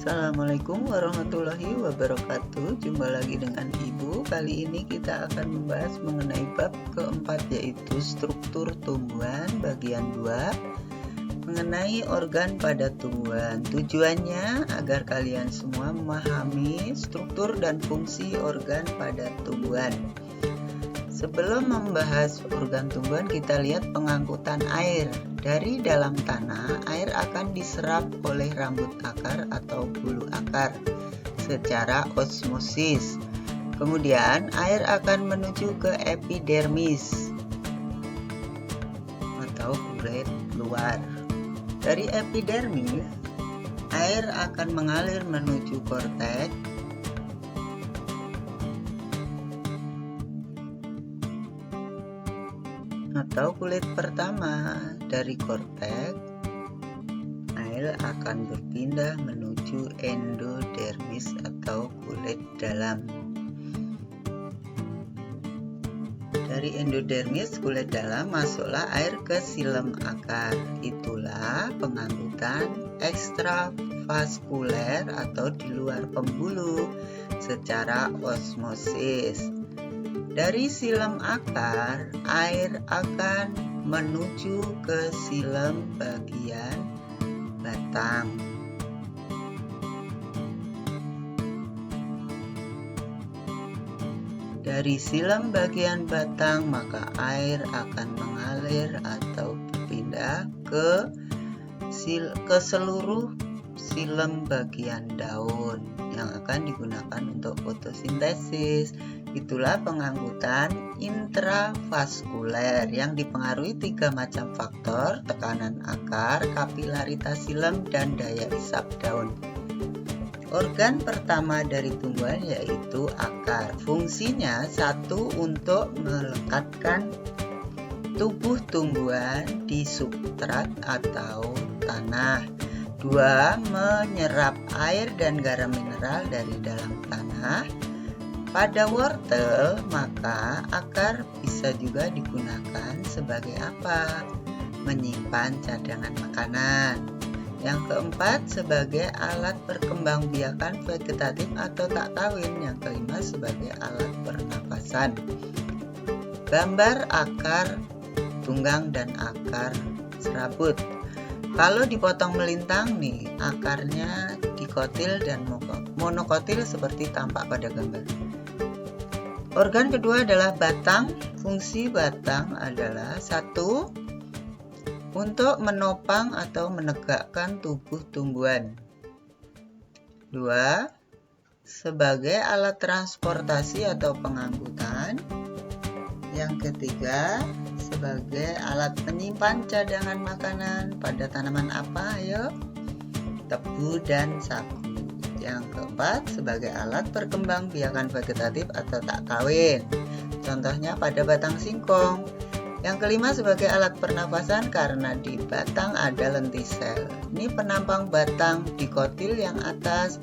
Assalamualaikum warahmatullahi wabarakatuh. Jumpa lagi dengan Ibu. Kali ini kita akan membahas mengenai bab keempat, yaitu struktur tumbuhan bagian 2 mengenai organ pada tumbuhan. Tujuannya agar kalian semua memahami struktur dan fungsi organ pada tumbuhan. Sebelum membahas organ tumbuhan, kita lihat pengangkutan air. Dari dalam tanah, air akan diserap oleh rambut akar atau bulu akar secara osmosis. Kemudian, air akan menuju ke epidermis atau kulit luar. Dari epidermis, air akan mengalir menuju korteks atau kulit pertama. Dari korteks, air akan berpindah menuju endodermis atau kulit dalam. Dari endodermis, kulit dalam, masuklah air ke silem akar. Itulah pengangkutan ekstravaskuler atau di luar pembuluh secara osmosis. Dari silem akar, air akan menuju ke silem bagian batang. Dari silem bagian batang, maka air akan mengalir atau berpindah ke seluruh silem bagian daun yang akan digunakan untuk fotosintesis. Itulah pengangkutan intravaskuler yang dipengaruhi 3 macam faktor: tekanan akar, kapilaritas silem, dan daya isap daun. Organ pertama dari tumbuhan yaitu akar. Fungsinya 1. Untuk melekatkan tubuh tumbuhan di substrat atau tanah. 2. Menyerap air dan garam mineral dari dalam tanah. Pada wortel, maka akar bisa juga digunakan sebagai apa? Menyimpan cadangan makanan. Yang keempat, sebagai alat perkembangbiakan vegetatif atau tak kawin. Yang kelima, sebagai alat pernapasan. Gambar akar tunggang dan akar serabut. Kalau dipotong melintang nih, akarnya dikotil dan monokotil seperti tampak pada gambar. Organ kedua adalah batang. Fungsi batang adalah 1. Untuk menopang atau menegakkan tubuh tumbuhan. 2. Sebagai alat transportasi atau pengangkutan. Yang ketiga, sebagai alat penyimpan cadangan makanan. Pada tanaman apa? Ayo, tebu dan sagu. Yang keempat, sebagai alat perkembangbiakan vegetatif atau tak kawin. Contohnya pada batang singkong. Yang kelima, sebagai alat pernafasan karena di batang ada lentisel. Ini penampang batang dikotil yang atas,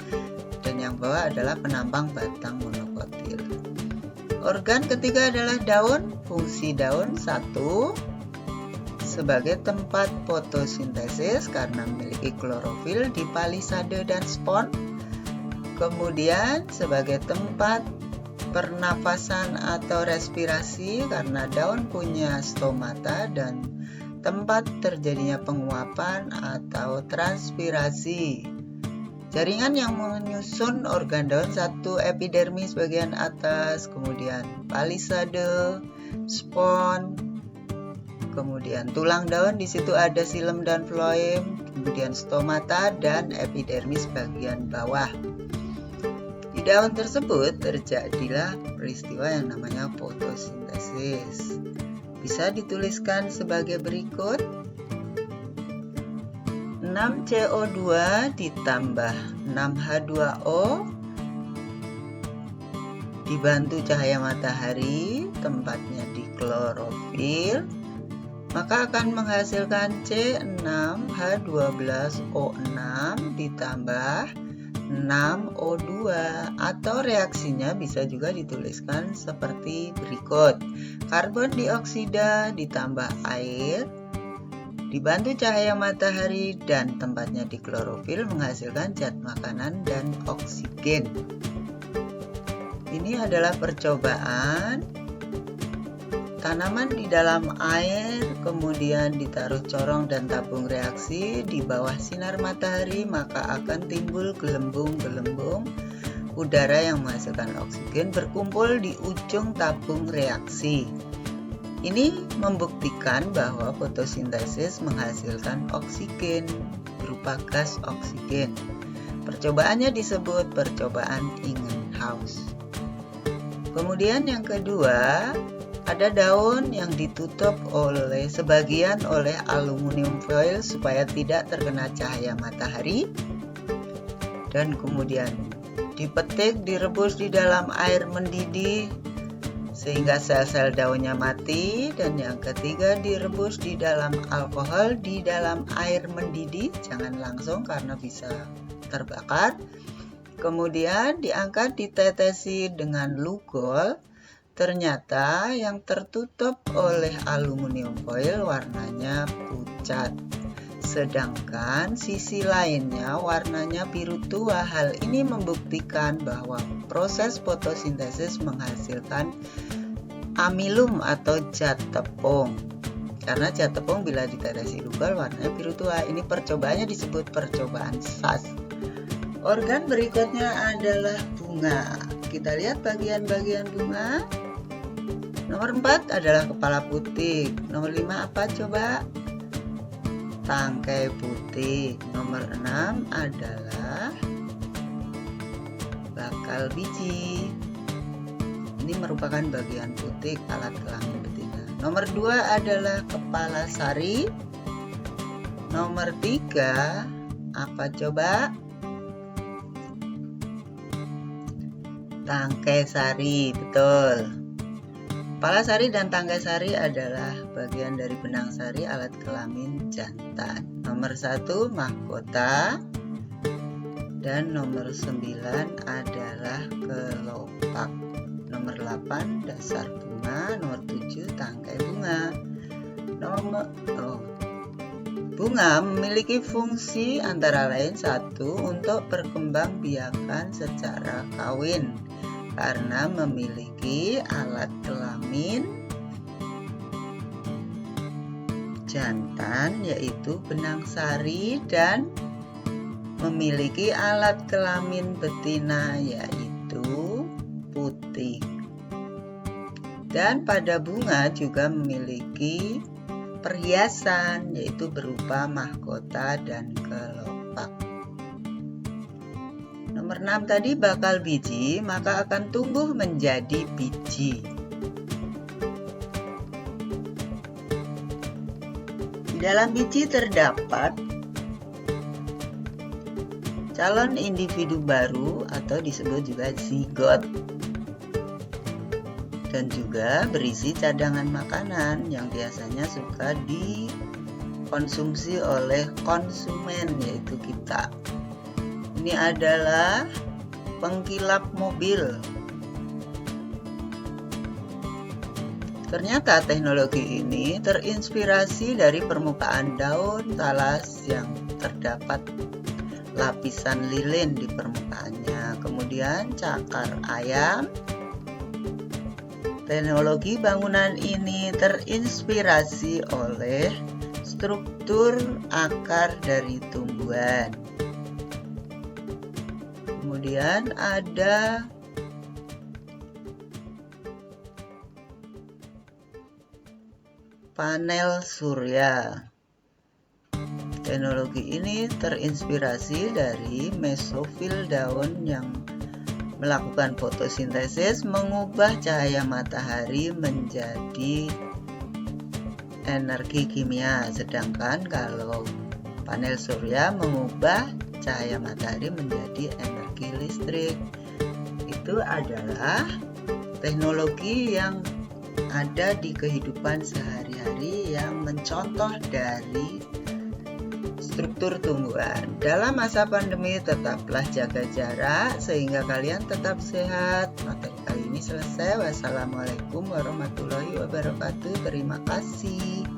dan yang bawah adalah penampang batang monokotil. Organ ketiga adalah daun. Fungsi daun 1. Sebagai tempat fotosintesis karena memiliki klorofil di palisade dan spon. Kemudian sebagai tempat pernafasan atau respirasi karena daun punya stomata dan tempat terjadinya penguapan atau transpirasi. Jaringan yang menyusun organ daun 1. Epidermis bagian atas, kemudian palisade, spon, kemudian tulang daun, di situ ada silem dan floem, kemudian stomata dan epidermis bagian bawah. Di daun tersebut terjadilah peristiwa yang namanya fotosintesis. Bisa dituliskan sebagai berikut: 6CO2 ditambah 6H2O dibantu cahaya matahari, tempatnya di klorofil, maka akan menghasilkan C6H12O6 ditambah 6O2, atau reaksinya bisa juga dituliskan seperti berikut: karbon dioksida ditambah air Dibantu cahaya matahari dan tempatnya di klorofil menghasilkan zat makanan dan oksigen. Ini adalah percobaan tanaman di dalam air, kemudian ditaruh corong dan tabung reaksi di bawah sinar matahari, maka akan timbul gelembung-gelembung udara yang menghasilkan oksigen berkumpul di ujung tabung reaksi. Ini membuktikan bahwa fotosintesis menghasilkan oksigen berupa gas oksigen. Percobaannya disebut percobaan Ingenhousz. Kemudian yang kedua, ada daun yang ditutup sebagian oleh aluminium foil supaya tidak terkena cahaya matahari, dan kemudian dipetik, direbus di dalam air mendidih sehingga sel-sel daunnya mati, dan yang ketiga direbus di dalam alkohol di dalam air mendidih, jangan langsung karena bisa terbakar. Kemudian diangkat, ditetesi dengan lugol. Ternyata yang tertutup oleh aluminium foil warnanya pucat, sedangkan sisi lainnya warnanya biru tua. Hal ini membuktikan bahwa proses fotosintesis menghasilkan amilum atau zat tepung. Karena zat tepung bila ditetesi lugol warnanya biru tua. Ini percobaannya disebut percobaan SAS. Organ berikutnya adalah bunga. Kita lihat bagian-bagian bunga. Nomor 4 adalah kepala putih. Nomor 5 apa coba? Tangkai putih. Nomor 6 adalah bakal biji. Ini merupakan bagian putih alat kelamin betina. Nomor 2 adalah kepala sari. Nomor 3 apa coba? Tangkai sari, betul. Kepala sari dan tangkai sari adalah bagian dari benang sari alat kelamin jantan. Nomor 1 mahkota, dan nomor 9 adalah kelopak. Nomor 8 dasar bunga, nomor 7 tangkai bunga. Bunga memiliki fungsi antara lain 1 untuk perkembangbiakan secara kawin, karena memiliki alat kelamin jantan yaitu benang sari, dan memiliki alat kelamin betina yaitu putik. Dan pada bunga juga memiliki perhiasan yaitu berupa mahkota dan kelopak. Nomor 6 tadi bakal biji, maka akan tumbuh menjadi biji. Di dalam biji terdapat calon individu baru atau disebut juga zigot, dan juga berisi cadangan makanan yang biasanya suka dikonsumsi oleh konsumen yaitu kita. Ini adalah pengkilap mobil. Ternyata teknologi ini terinspirasi dari permukaan daun talas yang terdapat lapisan lilin di permukaannya. Kemudian cakar ayam. Teknologi bangunan ini terinspirasi oleh struktur akar dari tumbuhan. Kemudian ada panel surya. Teknologi ini terinspirasi dari mesofil daun yang melakukan fotosintesis, mengubah cahaya matahari menjadi energi kimia. Sedangkan kalau panel surya mengubah cahaya matahari menjadi energi listrik. Itu adalah teknologi yang ada di kehidupan sehari-hari yang mencontoh dari struktur tumbuhan. Dalam masa pandemi tetaplah jaga jarak sehingga kalian tetap sehat. Materi kali ini selesai. Wassalamualaikum warahmatullahi wabarakatuh. Terima kasih.